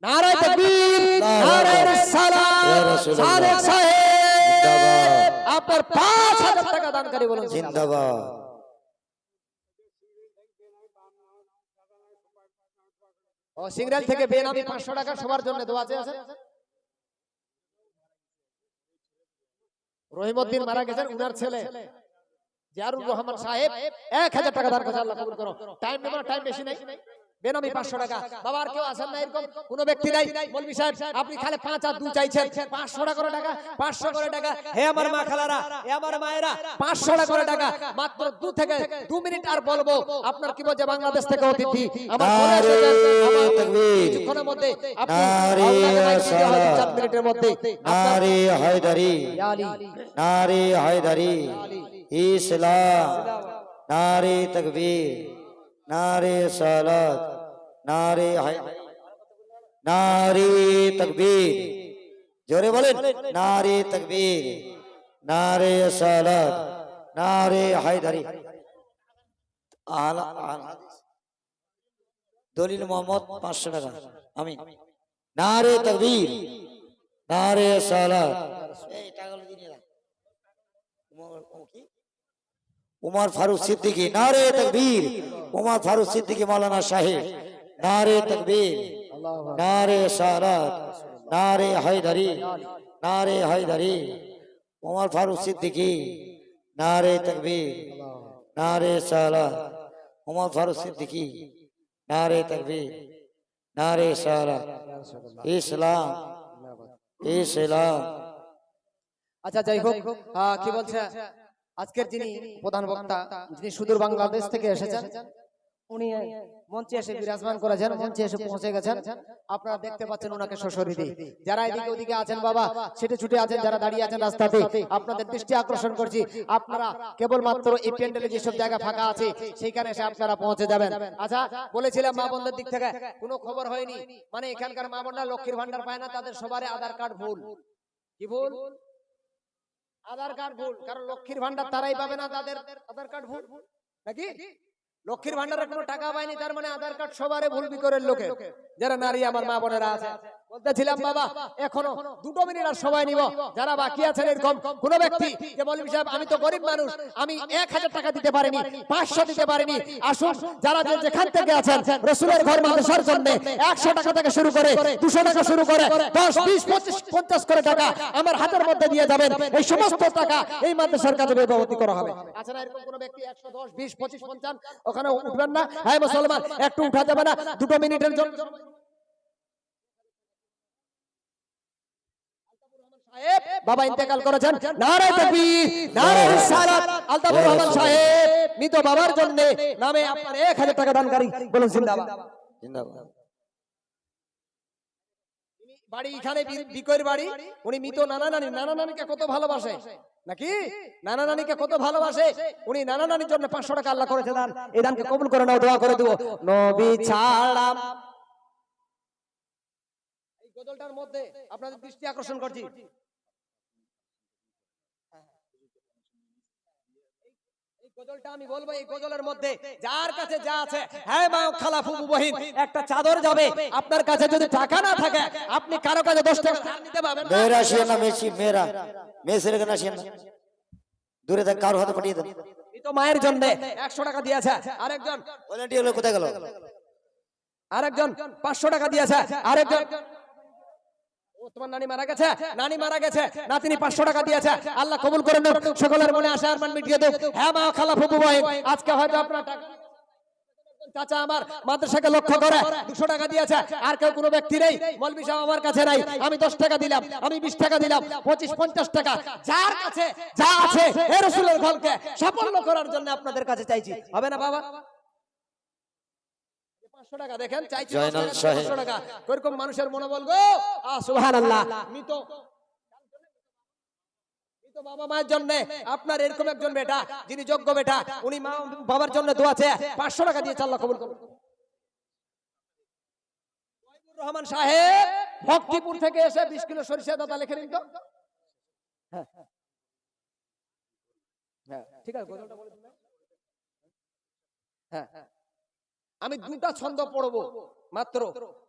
নারায়ে তাকবীর, নারায়ে রিসালাত, সাদেক সাহেব আপনার 5000 টাকা দানকারী বলুন জিন্দাবাদ। ও সিংরাল থেকে বেনামি 500 টাকা সবার জন্য দোয়া চেয়েছেন। রহিমউদ্দিন মারা গেছেন, উনার ছেলে জিয়ারুর রহমান সাহেব 1000 টাকা দান করেছেন, আল্লাহ কবুল করো। টাইম নেব না, টাইম বেশি নাই। বেনামি 500 টাকা। বাবা আর কেউ আছেন না এরকম কোন ব্যক্তি নাই? মৌলভী সাহেব আপনি খালি 5 আর 2 চাইছেন, 500 টাকা করে টাকা, 500 করে টাকা। হে আমার মা খালারা, হে আমার মায়েরা, 500 টাকা করে টাকা মাত্র 2 থেকে 2 মিনিট। আর বলবো আপনার কি বলছে বাংলাদেশ থেকে অতিথি আমার চলে এসেছেন, আমার কিছুক্ষণের মধ্যে আপনি আল্লাহকে 4 মিনিটের মধ্যে নারে হায়দারি, ইয়া আলী, নারে হায়দারি, ইসলাম, নারে তাকবীর, নারে সালাত, নারে নারে তাকবীর। জোরে বলেন, নারে তাকবীর, নারে সালাত, নারে হায়দারি। দলিল মোহাম্মদ 500 টাকা। আমিন। নারে তাকবীর, নারে সালাত। এই টাকাগুলো দিয়ে দাও। उमर फारूक सिद्दीकी, नारे तकबीर। उमर फारूक सिद्दीकी मौलाना साहिब, नारे तकबीर, नारे सालात, नारे हैदरी, नारे हैदरी। उमर फारूक सिद्दीकी, नारे तकबीर, नारे सालात। उमर फारूक सिद्दीकी, नारे तकबीर, नारे सालात। इस्लाम, इस्लाम। আচ্ছা যাই হোক, কি বলছে আজকের যিনি প্রধান বক্তা, যিনি সুদূর বাংলাদেশ থেকে এসেছেন, উনি মঞ্চে এসে বিরাজমান করেছেন, মঞ্চে এসে পৌঁছে গেছেন। আপনারা দেখতে পাচ্ছেন ওনাকে সশরীরে। যারা এদিকে ওদিকে আছেন বাবা, ছুটে ছুটে আছেন, যারা দাঁড়িয়ে আছেন রাস্তাতে, আপনাদের দৃষ্টি আকর্ষণ করছি, আপনারা কেবলমাত্র এই প্যান্ডেলে যেসব জায়গা ফাঁকা আছে সেইখানে এসে আপনারা পৌঁছে যাবেন। আচ্ছা বলেছিলাম মা বোনদের দিক থেকে কোনো খবর হয়নি, মানে এখানকার মা বোনরা লক্ষ্মীর ভান্ডার পায় না, তাদের সবারই আধার কার্ড ভুল। কি ভুল? আধার কার্ড ভুল। কারণ লক্ষ্মীর ভান্ডার তারাই পাবে না, তাদের আধার কার্ড ভুল নাকি? লক্ষ্মীর ভান্ডারে কোনো টাকা পায়নি, তার মানে আধার কার্ড সবারে ভুল বিকরের লোকে। যারা নারী আমার মা বোনেরা আছে, বলতেছিলাম বাবা এখনো 2 মিনিট আর সময় নিব। যারা বাকি আছেন এরকম কোন ব্যক্তি যে মৌলভী সাহেব আমি তো গরিব মানুষ, আমি 1000 টাকা দিতে পারিনি, 500 দিতে পারিনি, আসুন যারা যেখান থেকে আছেন রাসূলের ঘর মাদ্রাসার জন্য 100 টাকা থেকে শুরু করে 200 টাকা শুরু করে 10, 20, 25, 50 করে টাকা আমার হাতের মধ্যে দিয়ে যাবেন। এই সমস্ত টাকা এই মাদ্রাসার কাজে ব্যবহৃত করা হবে। আচ্ছা না এরকম কোন ব্যক্তি 110, 20, 25, 50 ওখানে উঠবেন না? হ্যাঁ মুসলমান একটু উঠা যাবে না 2 মিনিটের জন্য? বাবা ইন্তেকাল করেছেন, নারে তাকবীর, নারে রিসালাত। আলতাফুর রহমান সাহেব মৃত বাবার জন্য নামে আপনার 1000 টাকা দানকারী বলুন জিন্দাবাদ, জিন্দাবাদ। বাড়ি এখানে বিকর বাড়ি। উনি মৃত নানা নানিকে কত ভালোবাসে নাকি? নানা নানিকে কত ভালোবাসে উনি। নানা নানির জন্য 500 টাকা আল্লাহ করেছে দান। এই দানকে কবুল করে নাও, দোয়া করে দেব। নবী ছাড়া এই গজলটার মধ্যে আপনাদের দৃষ্টি আকর্ষণ করছি। গজলটা আমি বলবো, এই গজলের মধ্যে যার কাছে যা আছে, হ্যাঁ মা খালা ফুফু বহিন একটা চাদর যাবে। আপনার কাছে যদি টাকা না থাকে আপনি কারো কাছে 10 টাকা ধার নিতে পারবেন না। মেরা শিয়া না মেসি, মেরা মেসের গানা শিয়া না, দূরে থাক কারো হাতে পাঠিয়ে দেন। মৃত মায়ের জন্য 100 টাকা দিয়েছে। আরেকজন ভলেন্টিয়ার কোথায় গেল? 500 টাকা দিয়েছে। আরেকজন ও তোমার নানি মারা গেছে, নানি মারা গেছে, নাতিনি 500 টাকা দিয়েছে। আল্লাহ কবুল করে নাও, সকলের মনে আশা আরমান মিটিয়ে দাও। হ্যাঁ মা, খালা, ফুপু, ভাই, আজকে হয়তো আপনার টাকা চাচা আমার মাদ্রাসাকে লক্ষ্য করে 200 টাকা দিয়েছে। আর কেউ কোনো ব্যক্তি নেই, মৌলভী সাহেব আমার কাছে নাই, আমি 10 টাকা দিলাম, আমি 20 টাকা দিলাম, 25-50 টাকা, যার কাছে যা আছে এ রাসূলের ঘরকে সাফল্য করার জন্য আপনাদের কাছে চাইছি। হবে না বাবা? 500 টাকা দেখেন চাইছি, 500 টাকা। এরকম মানুষের মনোবল গো, সুবহানাল্লাহ। মৃত বাবা মায়ের জন্য আপনার এরকম একজন বেটা, যিনি যোগ্য বেটা, উনি মা বাবার জন্য দোয়া চেয়ে 500 টাকা দিয়ে আল্লাহ কবুল করুন। রহমান সাহেব ভক্তিপুর থেকে এসে 20 কিলো সরিষা দাদা লিখে নিন তো। হ্যাঁ হ্যাঁ ঠিক আছে, গজলটা বলে দিন। হ্যাঁ আমি 2টা ছন্দ পড়বো মাত্র,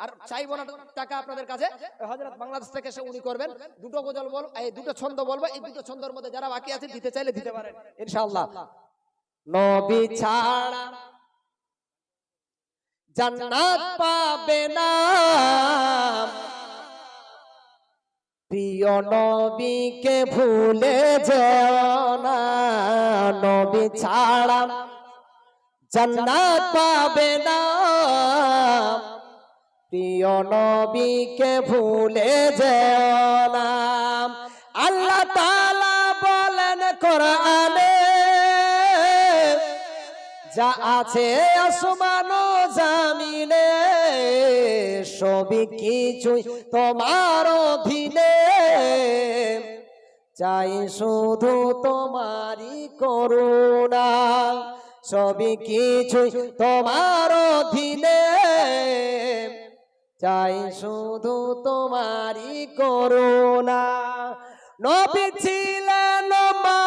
আর চাইবো না টাকা আপনাদের কাছে। হযরত বাংলাদেশ থেকে এসে উনি করবেন। 2টো গজল বল, এই 2টো ছন্দ বলবো, এই 2টো ছন্দের মধ্যে যারা বাকি আছে দিতে চাইলে দিতে পারেন ইনশাআল্লাহ। নবী ছাড়া জান্নাত পাবে না, প্রিয় নবীকে ভুলে যেও না। নবী ছাড়া জান্নাত পাবে না, প্রিয় নবীকে ভুলে যেও না। আল্লাহ তাআলা বলেন কোরআনে, যা আছে আসমান ও জমিনে সবই কিছুই তোমার অধীনে, চাই শুধু তোমারই করুণা। সবই কিছুই তোমার অধীনে, চাই শুধু তোমারই করুণা। নবী ছিলেন মা